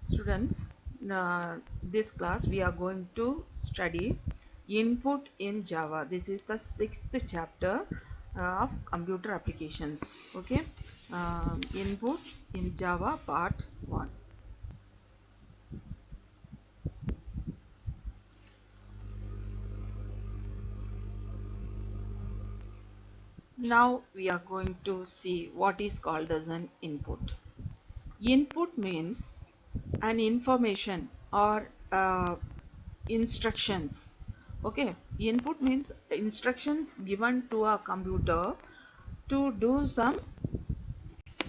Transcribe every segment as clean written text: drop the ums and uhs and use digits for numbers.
Students, this class we are going to study input in Java. This is the 6th chapter of computer applications. Okay, input in Java part 1. Now we are going to see what is called as an input. Input means an information or instructions. Okay, input means instructions given to a computer to do some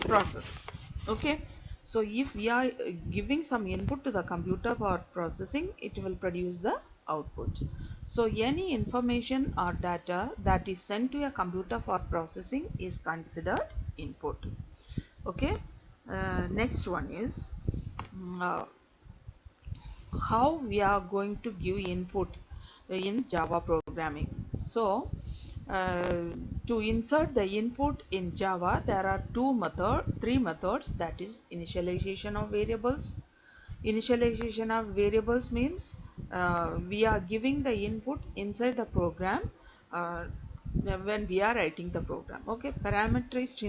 process. Okay, so if we are giving some input to the computer for processing, it will produce the output. So any information or data that is sent to a computer for processing is considered input. Okay, next one is how we are going to give input in Java programming. So to insert the input in Java, there are three methods, that is initialization of variables. Initialization of variables means we are giving the input inside the program uh, when we are writing the program. Okay, parameterized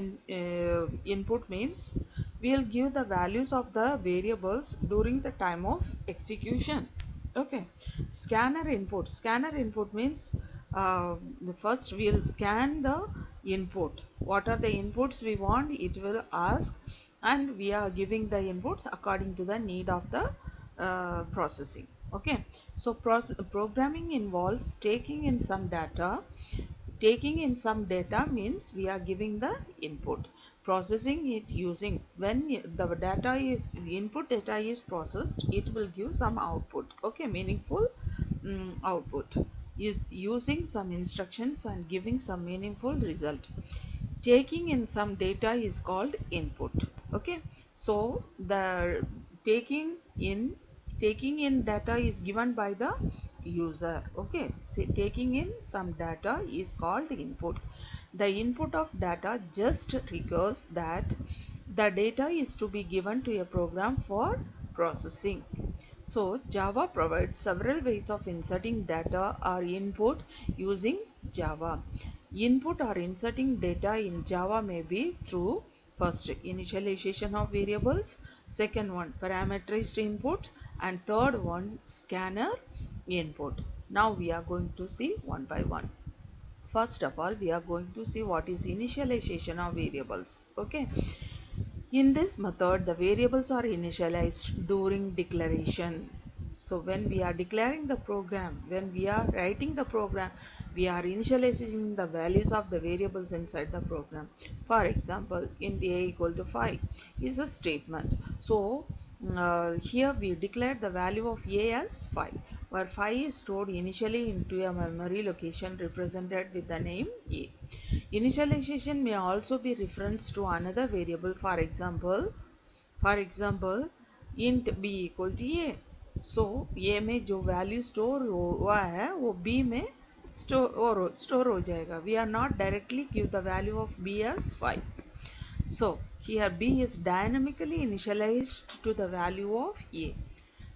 input means we will give the values of the variables during the time of execution. Okay, scanner input means first we will scan the input. What are the inputs we want, it will ask, and we are giving the inputs according to the need of the processing. Okay, so programming involves taking in some data. Taking in some data means we are giving the input, processing it using, when the data is, the input data is processed, it will give some output. Okay, meaningful output is using some instructions and giving some meaningful result. Taking in some data is called input. Okay, so the taking in taking in data is given by the user. Okay, so taking in some data is called input. The input of data just triggers that the data is to be given to a program for processing. So Java provides several ways of inserting data or input using Java. Input or inserting data in Java may be through first initialization of variables, second one parameterized input, and third one scanner input. Now we are going to see one by one. First of all, we are going to see what is initialization of variables. Okay, in this method, the variables are initialized during declaration. So when we are declaring the program, when we are writing the program, we are initializing the values of the variables inside the program. For example, in the a equal to 5 is a statement. So here we declare the value of a as 5, where 5 is stored initially into a memory location represented with the name a. Initialization may also be reference to another variable. For example, int b equal to a. So a में जो value store हुआ है वो b में store हो जाएगा. We are not directly give the value of b as 5. So here b is dynamically initialized to the value of a.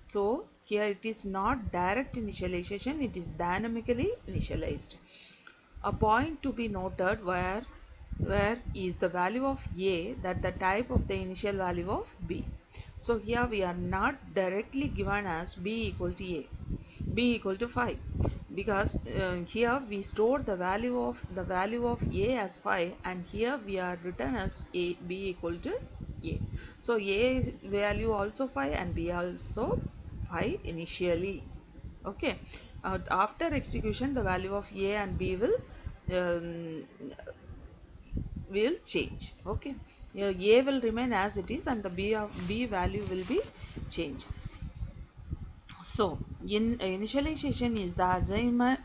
So here it is not direct initialization, it is dynamically initialized. A point to be noted where is the value of a, that the type of the initial value of b. So here we are not directly given as b equal to a, b equal to 5, because here we store the value of a as 5, and here we are written as a b equal to a. So a value also 5 and b also 5 initially. Okay, after execution the value of a and b um, will change. Okay, a will remain as it is and the b value will be changed. So in initialization is the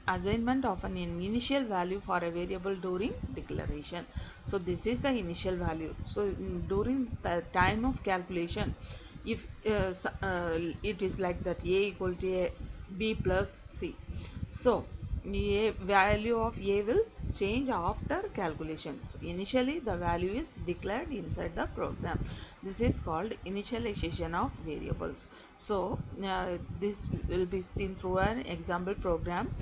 assignment of an initial value for a variable during declaration. So this is the initial value. So during the time of calculation, if it is like that, a equal to a b plus c, so a value of a will change after calculations. Initially the value is declared inside the program. This is called initialization of variables. So this will be seen through an example program.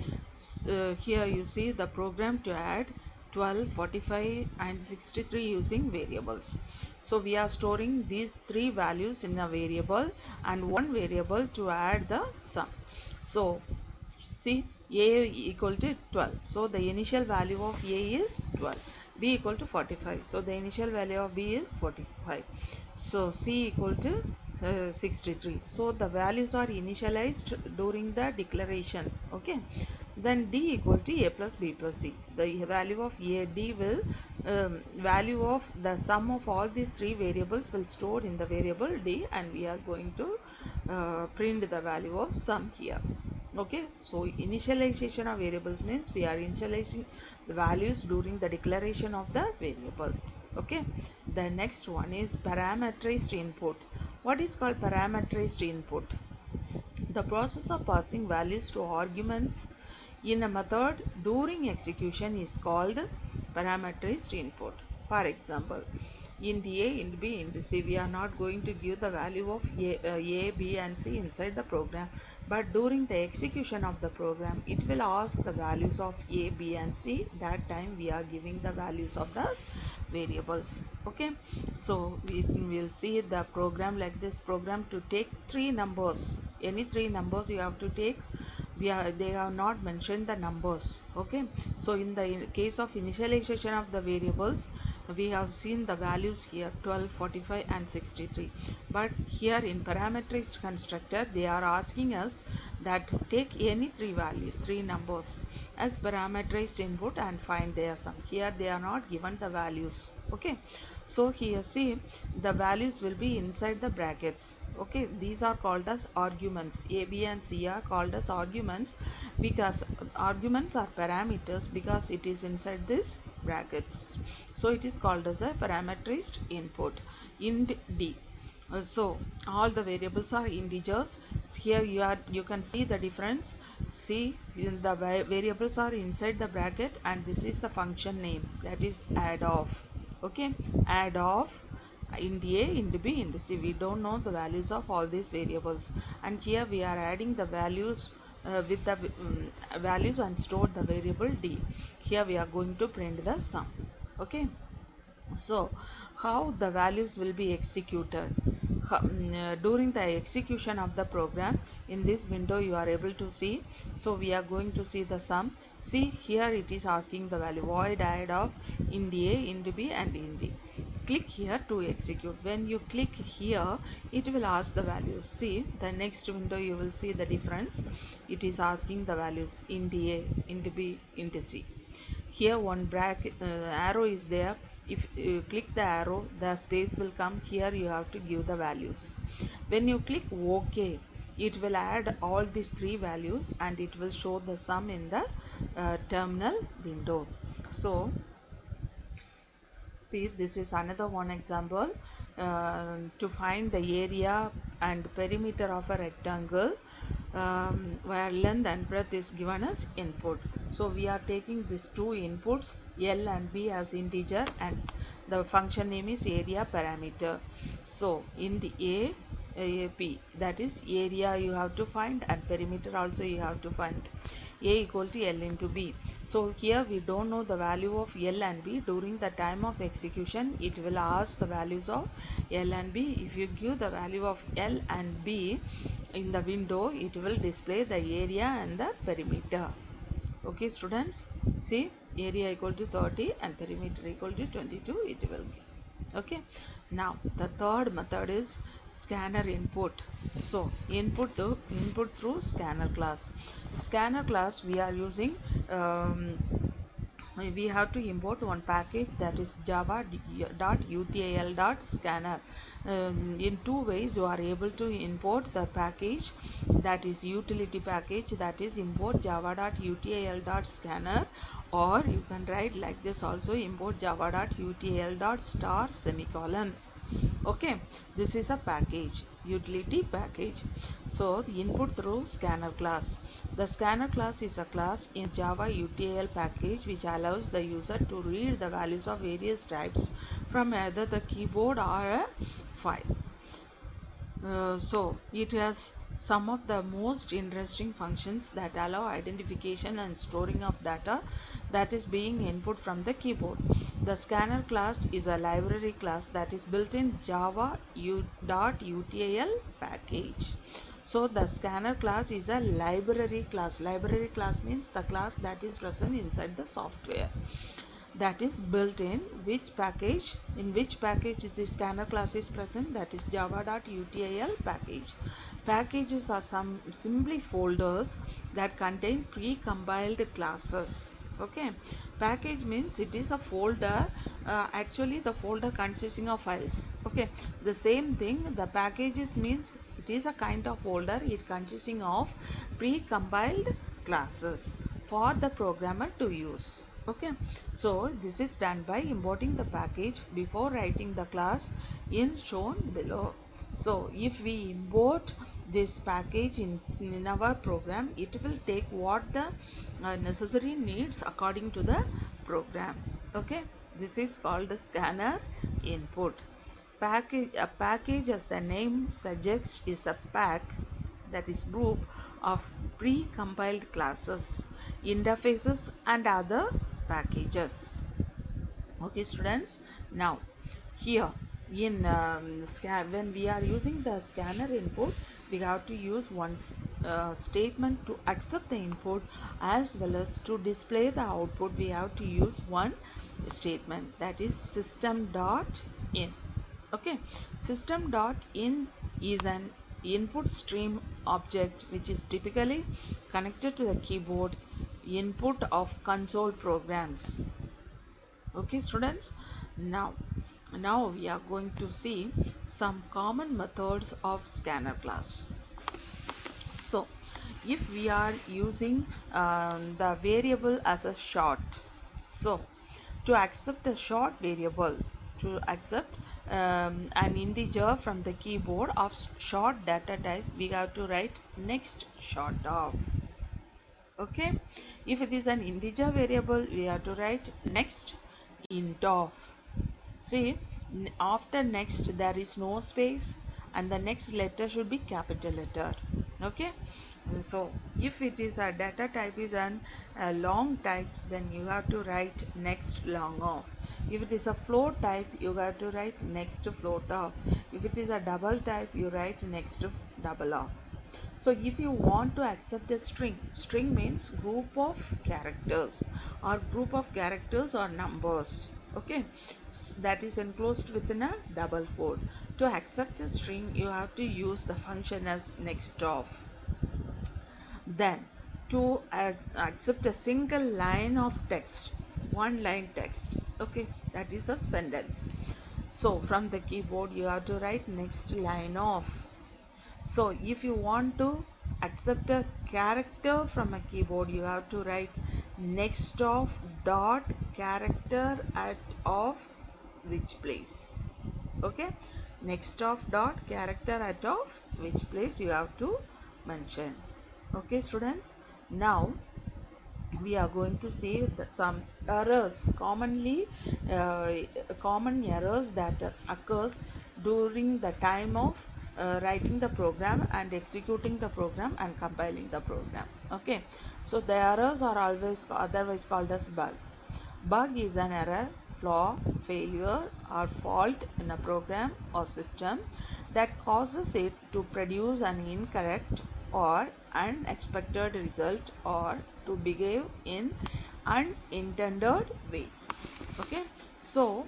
Here you see the program to add 12, 45 and 63 using variables. So we are storing these three values in a variable and one variable to add the sum. So see, a equal to 12, so the initial value of a is 12. B equal to 45, so the initial value of B is 45. So C equal to 63, so the values are initialized during the declaration. Okay, then D equal to A plus B plus C. The value of A, D will value of the sum of all these three variables will store in the variable D, and we are going to print the value of sum here. Okay, so initialization of variables means we are initializing the values during the declaration of the variable. Okay, the next one is parameterized input. What is called parameterized input? The process of passing values to arguments in a method during execution is called parameterized input. For example, int A, int B, int C, we are not going to give the value of A, B and C inside the program, but during the execution of the program it will ask the values of A, B and C. That time we are giving the values of the variables. Okay, so we will see the program like this. Program to take three numbers, any three numbers you have to take. They have not mentioned the numbers. Okay, so in the case of initialization of the variables, we have seen the values here 12, 45 and 63, but here in parameterized constructor they are asking us that take any three values, three numbers as parameterized input and find their sum. Here they are not given the values. Okay, so here see the values will be inside the brackets. Okay, these are called as arguments. A, B and C are called as arguments because arguments are parameters because it is inside this brackets. So it is called as a parameterized input. Int D. So all the variables are integers. Here you can see the difference. See, the variables are inside the bracket and this is the function name, that is add of. Okay, add of int A, int B, int C. We don't know the values of all these variables, and here we are adding the values with the values and store the variable D. Here we are going to print the sum. Okay, so how the values will be executed? During the execution of the program, in this window you are able to see. So we are going to see the sum. See, here it is asking the value void add of int A, int B and int D. Click here to execute. When you click here, it will ask the values. See, the next window you will see the difference. It is asking the values int A, int B, int C. Here one bracket arrow is there. If you click the arrow, the space will come. Here you have to give the values. When you click OK, it will add all these three values and it will show the sum in the terminal window. So see, this is another one example to find the area and perimeter of a rectangle where length and breadth is given as input. So we are taking these two inputs L and B as integer and the function name is area parameter. So in the AP, that is area you have to find and perimeter also you have to find. A equal to L into B. So here we don't know the value of L and B. During the time of execution it will ask the values of L and B. If you give the value of L and B in the window, it will display the area and the perimeter. Okay students, see, area equal to 30 and perimeter equal to 22 it will be. Okay, now the third method is scanner input. So input through scanner class. Scanner class we are using we have to import one package, that is java.util.scanner. In two ways you are able to import the package, that is utility package, that is import java.util.scanner, or you can write like this also, import java.util.star semicolon. Okay, this is a package, utility package. So the input through scanner class. The scanner class is a class in Java UTL package which allows the user to read the values of various types from either the keyboard or a file. So it has some of the most interesting functions that allow identification and storing of data that is being input from the keyboard. The scanner class is a library class that is built in Java .util package. So the scanner class is a library class. Library class means the class that is present inside the software, that is built in which package the scanner class is present, that is java.util package. Packages are some simply folders that contain pre-compiled classes. Okay, package means it is a folder, actually the folder consisting of files. Okay, the same thing, the packages means it is a kind of folder, it consisting of pre-compiled classes for the programmer to use. Okay, so this is done by importing the package before writing the class in shown below. So if we import this package in our program, it will take what the necessary needs according to the program. Okay, this is called the scanner input. A package, as the name suggests, is a pack, that is group of pre-compiled classes, interfaces and other packages. Okay students, now here in when we are using the scanner input, we have to use one statement to accept the input, as well as to display the output we have to use one statement, that is system.in. Okay, system.in is an input stream object which is typically connected to the keyboard input of console programs. Okay students, now we are going to see some common methods of scanner class. So if we are using the variable as a short, so to accept a short variable, to accept an integer from the keyboard of short data type, we have to write next short of. Okay, if it is an integer variable, we have to write next int of. See, after next there is no space and the next letter should be capital letter. Okay, so if it is a data type is a long type, then you have to write next long of. If it is a float type, you have to write next float of. If it is a double type, you write next double of. So if you want to accept a string means group of characters or numbers. Okay, that is enclosed within a double quote. To accept a string, you have to use the function as next of. Then to accept a single line of text, one line text, okay, that is a sentence. So from the keyboard you have to write next line of. So if you want to accept a character from a keyboard, you have to write next of dot character at of which place. Okay, next of dot character at of which place you have to mention. Okay students, now we are going to see some errors, common errors that occurs during the time of writing the program and executing the program and compiling the program. Okay, so the errors are always otherwise called as bug. Bug is an error, flaw, failure or fault in a program or system that causes it to produce an incorrect or unexpected result or to behave in unintended ways. Okay, so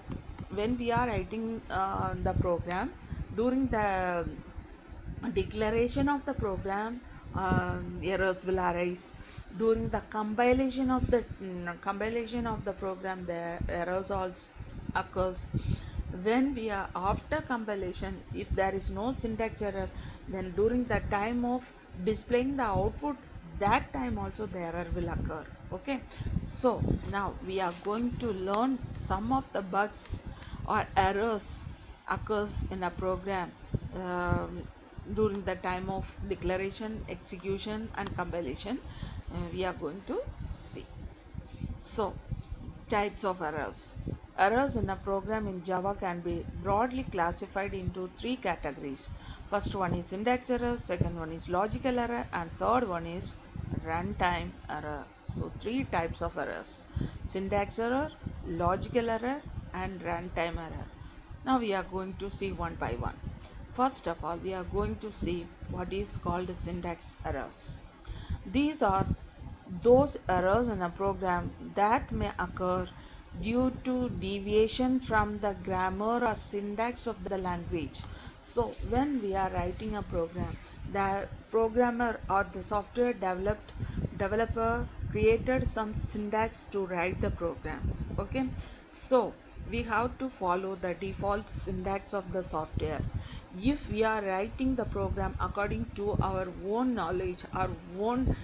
when we are writing the program, during the declaration of the program, errors will arise. During the compilation of the program, the errors also occurs. When we are after compilation, if there is no syntax error, then during the time of displaying the output, that time also the error will occur. Okay, so now we are going to learn some of the bugs or errors occurs in a program um, during the time of declaration, execution and compilation, we are going to see. So, types of errors. Errors in a program in Java can be broadly classified into three categories. First one is syntax error, second one is logical error, and third one is runtime error. So three types of errors: syntax error, logical error, and runtime error. Now we are going to see one by one. First of all, we are going to see what is called syntax errors. These are those errors in a program that may occur due to deviation from the grammar or syntax of the language. So when we are writing a program, the programmer or the software developer created some syntax to write the programs. Okay, so we have to follow the default syntax of the software. If we are writing the program according to our own knowledge, our own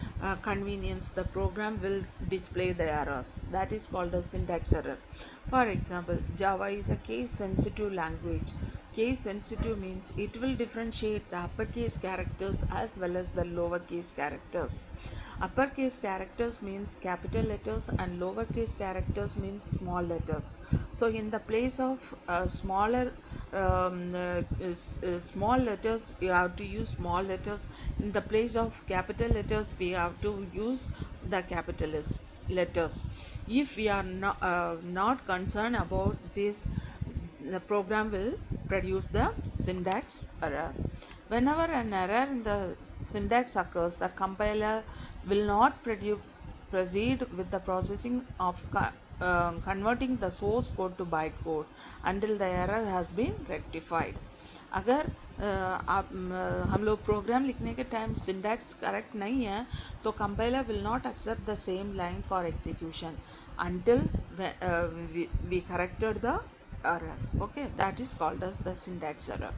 convenience, the program will display the errors. That is called a syntax error. For example, Java is a case sensitive language. Case sensitive means it will differentiate the uppercase characters as well as the lowercase characters. Uppercase characters means capital letters and lowercase characters means small letters. So in the place of smaller small letters, you have to use small letters. In the place of capital letters, we have to use the capitalist letters. If we are not concerned about this, the program will produce the syntax error. Whenever an error in the syntax occurs, the compiler will not proceed with the processing of converting the source code to bytecode until the error has been rectified. अगर हम लोग programme लिखने के time syntax correct नहीं है तो compiler will not accept the same line for execution until we corrected the error. Okay, that is called as the syntax error.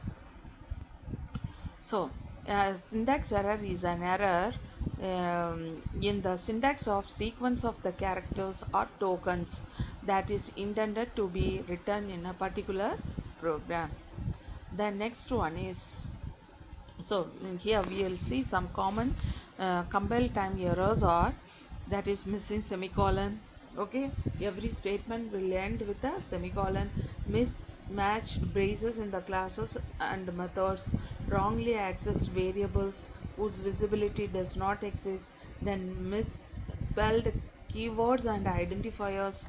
So syntax error is an error in the syntax of sequence of the characters or tokens that is intended to be written in a particular program. The next one is, so here we will see some common compile time errors are, that is missing semicolon. Okay, every statement will end with a semicolon. Mismatched braces in the classes and methods, wrongly accessed variables whose visibility does not exist, then misspelled keywords and identifiers,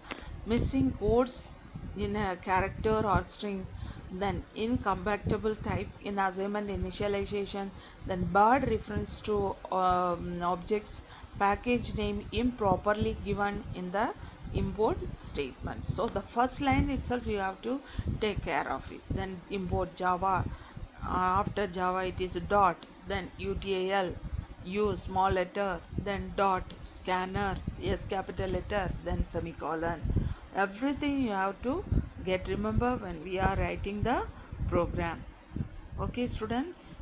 missing codes in a character or string, then incompatible type in assignment initialization, then bird reference to objects, package name improperly given in the import statement. So the first line itself you have to take care of it. Then import Java, after Java it is dot, then util, u small letter, then dot, scanner, s capital letter, then semicolon. Everything you have to remember when we are writing the program. Okay students.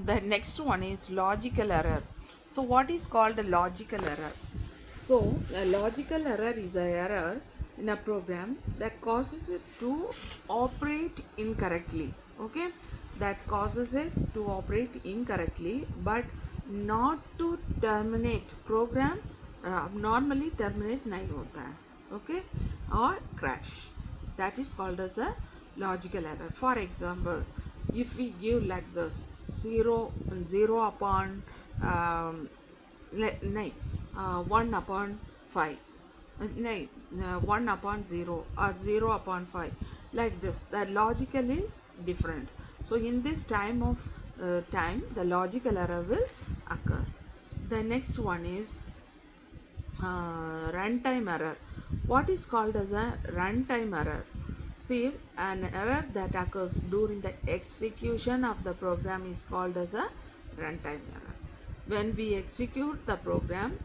The next one is logical error. So what is called a logical error? So a logical error is an error in a program that causes it to operate incorrectly. Okay, that causes it to operate incorrectly but not to terminate. Program normally terminate नहीं होता है. Okay, or crash. That is called as a logical error. For example, if we give like this 0 upon 1 upon 5, 1 upon 0 or 0 upon 5, like this, the logical is different. So in this time the logical error will occur. The next one is runtime error. What is called as a runtime error? See, an error that occurs during the execution of the program is called as a runtime error. When we execute the program,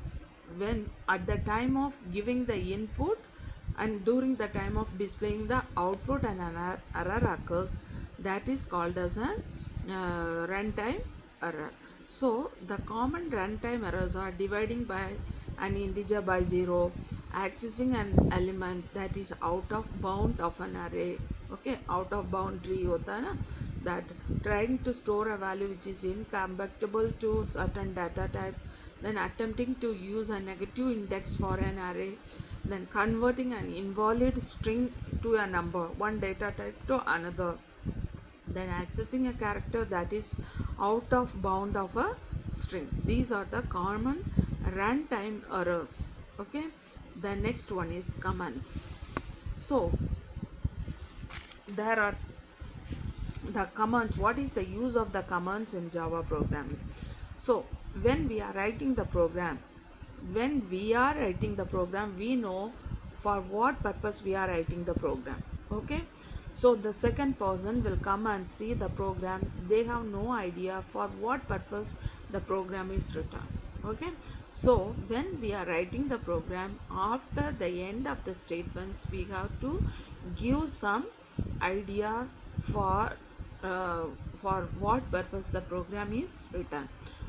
when at the time of giving the input, and during the time of displaying the output and an error occurs, that is called as a runtime error. So the common runtime errors are dividing by an integer by 0, accessing an element that is out of bound of an array, okay, out of boundary hota hai na, that trying to store a value which is incompatible to certain data type, then attempting to use a negative index for an array, then converting an invalid string to a number, one data type to another, then accessing a character that is out of bound of a string. These are the common runtime errors. Okay, the next one is commands. So there are the commands. What is the use of the commands in Java programming? So when we are writing the program, we know for what purpose we are writing the program. Okay, so the second person will come and see the program. They have no idea for what purpose the program is written. Okay, so when we are writing the program, after the end of the statements, we have to give some idea for uh, for what purpose the program is written.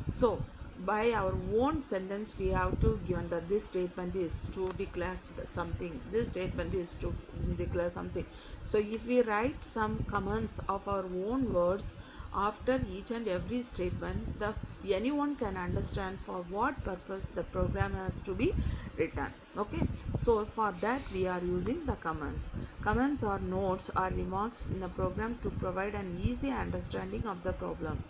So by our own sentence we have to given that this statement is to declare something, this statement is to declare something. So if we write some comments of our own words after each and every statement, anyone can understand for what purpose the program has to be written. Okay, so for that we are using the commands. Commands are notes or remarks in a program to provide an easy understanding of the problem.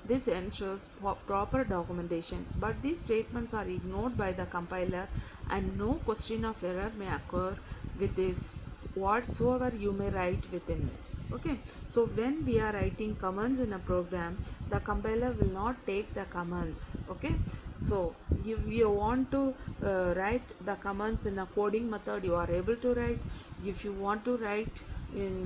This ensures proper documentation, but these statements are ignored by the compiler and no question of error may occur with this whatsoever you may write within it. Okay, so when we are writing commands in a program, the compiler will not take the commands. Okay, so if you want to write the commands in a coding method, you are able to write. If you want to write in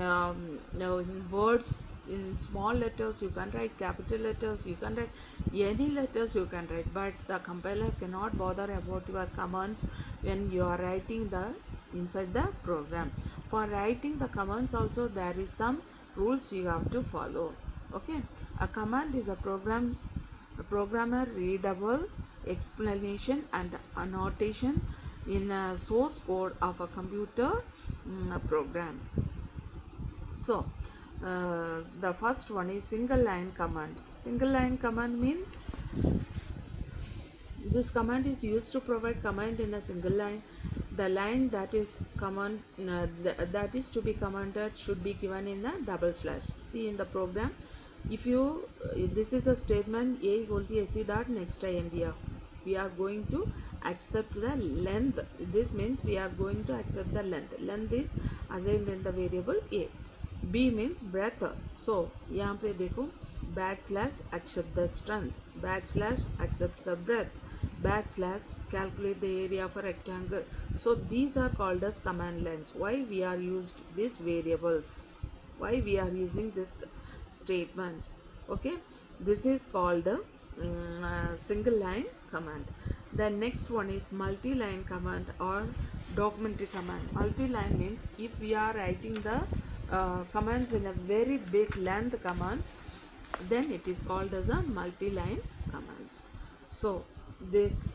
words, in small letters you can write, capital letters you can write, any letters you can write, but the compiler cannot bother about your commands when you are writing the inside the program. For writing the commands also there is some rules you have to follow. Okay, a command is a programmer readable explanation and annotation in a source code of a computer program. So the first one is single line command. Single line command means this command is used to provide command in a single line. The line that is that is to be commanded should be given in a double slash. See in the program, if you this is a statement a equal to sc dot next indr. We are going to accept the length. This means we are going to accept the length. Length is assigned in the variable a. B means breadth. So यहाँ पे देखो backslash accept the strength, backslash accept the breadth, backslash calculate the area of a rectangle. So these are called as command lines. Why we are used these variables? Why we are using this statements? Okay, this is called the single line command. The next one is multi-line command or documentary command. Multi-line means if we are writing the commands in a very big length commands, then it is called as a multi-line commands. So this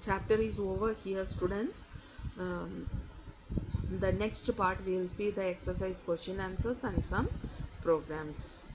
chapter is over here, students. The next part we will see the exercise question answers and some programs.